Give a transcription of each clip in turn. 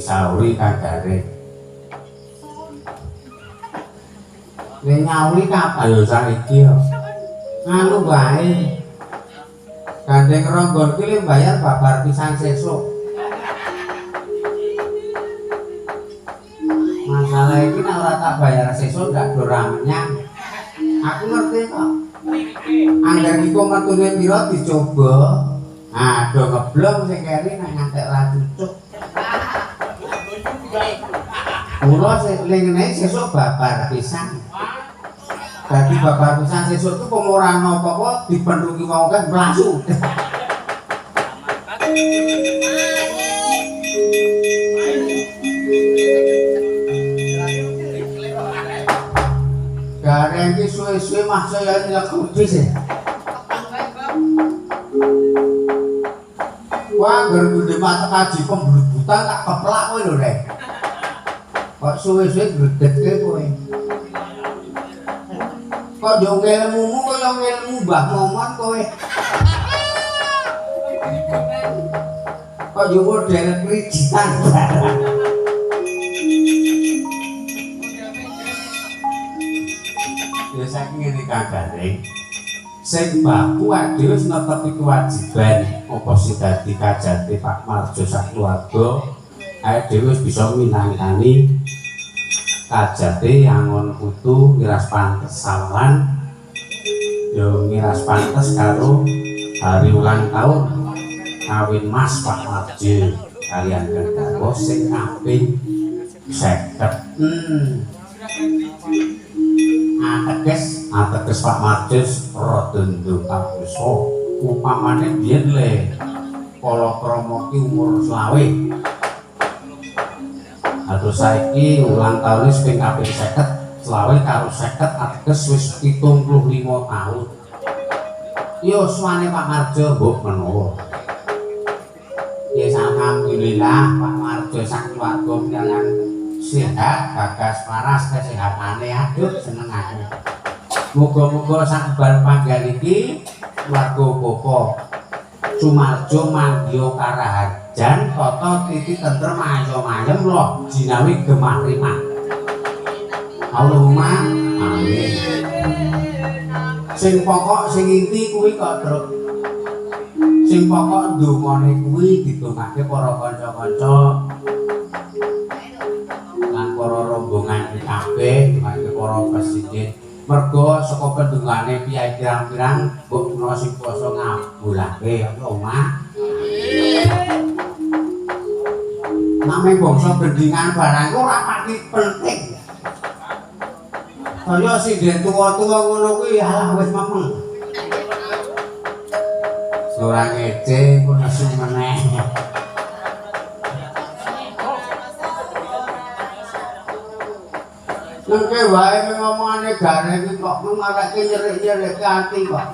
disauri kagare ning nyauri kapan lho saiki yo Anu bae. Gandeng ronggon ki bayar babar pisan sesuk. Masalah ini nek ora tak bayar sesuk ndak doramenyang. Aku ngerti kok. Angger iku metune pira dicoba. Ah, do ngeblong sing keri nek ngantek ra cucuk. Kula ning ngene sesuk babar pisan. Dadi babar pisan sesuk ku ora ana apa-apa dipenruki wong akeh mlasu. Gareng iki suwe-suwe mah saya nilai kudis ya. Wah, gede mata kaji pembulutan tak keplak kowe lho, Rek. Kok suwe-suwe gredetke kowe. Kok yo ngelmumu kaya ngelmu Mbah Momon kowe. Kok yo model krijitan barang. Ya saking ngene Gareng. Sing baku dhewe wis netepi kewajiban apa sing dadi kajate Pak Marjo sak keluarga. Ae dhewe wis bisa minangkani kajate angon putu ngiras pantes sawan. Yo ngiras pantes karo hari ulang tahun kawin Mas Pak Marjo kalian garwa sing kaping 50. Ateges Pak Marjus rodondok kapuso upamane biyen le kala krama ki umur 20. Terus saiki ulang tahun wis ping kaping 50, 20 karo 50 ateges wis 75 tahun. Yo suwane Pak Marjo mbok menawa. Ya alhamdulillah Pak Marjo sak keluarga nyangan sehat, gagas paras kesehatane aduh seneng aku. Muga-muga sak bal panggal iki keluarga Bapak Sumarjo Manggiyo Karaharjan tata titi tentrem ayem-ayem loh jinawi gemah rimah. Allahumma amin. Sing pokok sing inti kuwi kok truk. Sing pokok ndongane kuwi didongake para kanca-kanca para rombongan kabeh dongake para presiden mergo saka pendungane piyai pirang-pirang mbok menawa sing kuwasa ngabulake omah namung bangsa gendingan barang ora pati penting kaya sing den tuwa-tuwa ngono kuwi alah wis memeng ora ngece kok nesu meneh. Nengke wae ngomongane Gareng iki kok ngareke nyerik-nyerik ati kok.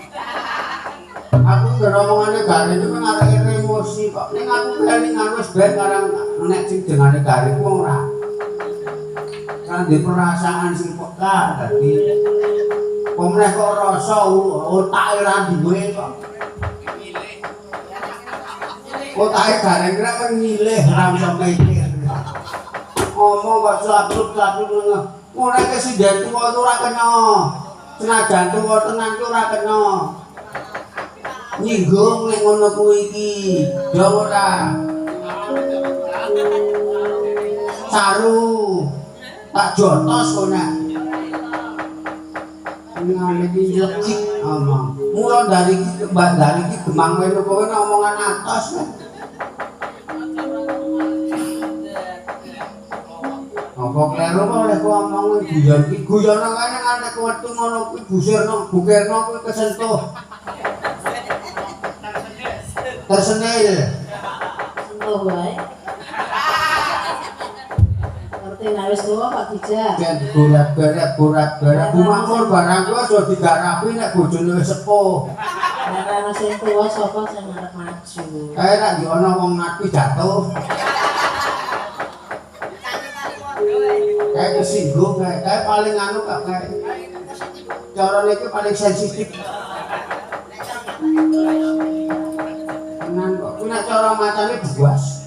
Aku ngomongane Gareng iki ngareke emosi kok. Ning aku kelingan wis ben karang nek sing dengane Gareng ku ora. Kan di perasaan sing peka dadi pomreh kok rasa otak ora duwe kok. Otake Gareng kira kan ngilih ora iso mikir. Ngomong kok sabrut-sabrut ora kesi jantung ora kena. Senajan tuwa tenan ki ora kena. Nyinggung nek ngono kuwi iki. Ya ora. Saru. Tak jotos kok nek. Ngene iki lecik omong. Mula dari iki gemang melu kowe omongan atas kan. Apa kleru kok oleh ku omong guyon iki guyon kene ngantek wektu ngono kuwi busirno bukerno kuwi kesentuh. Tersenil. Sentuh wae. Ngerti nek wis tuwa kok dijak. Jan borat-borat bumakmur barang ku aja digarapi nek bojone wis sepuh. Nek ana sing tuwa sapa sing arep maju. Kae nek yo ana wong mati jatuh. Kayak kesinggung kayak paling anu kayak cara itu paling sensitif tenan kok punya cara macamnya buas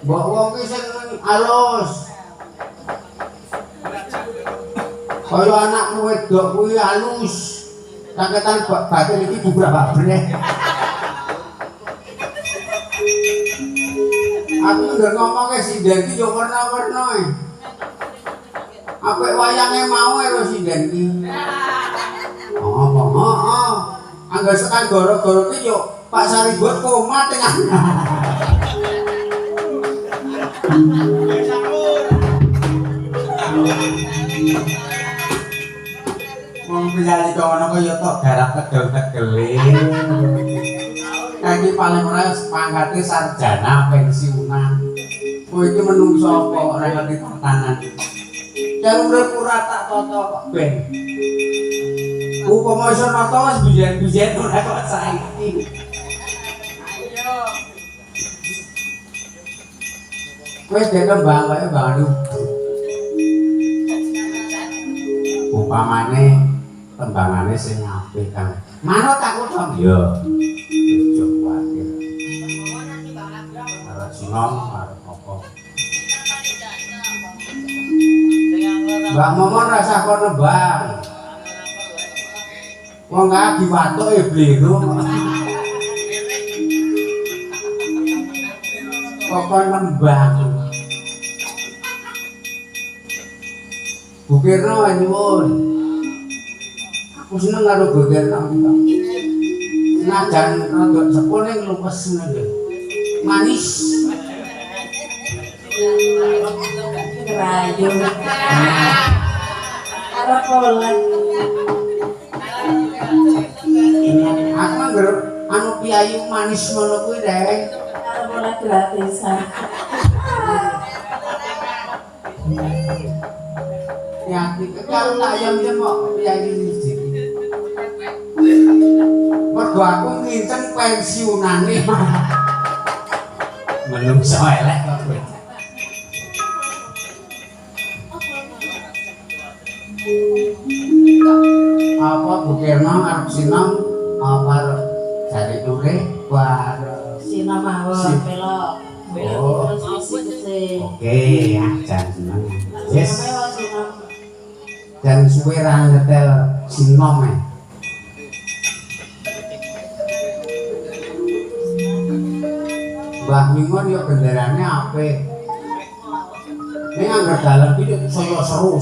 mbok wong ki sing alus Kaya anakmu wedok kuwi halus. Raketan batin iki bubrak-babrek. Aku nggak ngomongnya sinden ki yo warna-warna. Apik wayange mau karo sinden ki. Oh. Angger sekan goro-goro ki yo Pak Saribot koma tengah. Wong piyali kono kaya tok garap tegel-tegele. Kaki paling ora pangkate sarjana pensiunan. Kowe iki menungso apa ora ngerti tatanan. Jalur urip ora tak tata kok ben. Upama iso nata wis biyen-biyen ora kok saiki. Ayo. Kowe dek kembang kaya bangun. Upamane tembangane sing apik kan. Manut aku to. Iya. Ojo kuwatir. Arep sinom arep apa. Mbak Momon rasa kok nembang. Wong gak diwatuke bliru. Kok nembang. Bu Kirno nyuwun. Aku seneng karo Bu Kirno. Najan rada sepuh ning luwes ngene. Manis. Rayu. Karo kolek. Aku anggar anu piyayu manis ngono kuwi rek. Karo kolek gratisan. Ya, kalau tak ayam-ayam kok piyayu siji. Mergo aku nginceng pensiunane. Menungso elek kok kowe. Apa Bu Kirno arep sinam apa jare dure war Sinam mawon melok. Oh. Oke, ya jan seneng. Yes. Dan suwe ra ngetel sinom. Mbah Mimon yo genderane apik. Ning anggar dalem iki saya seru.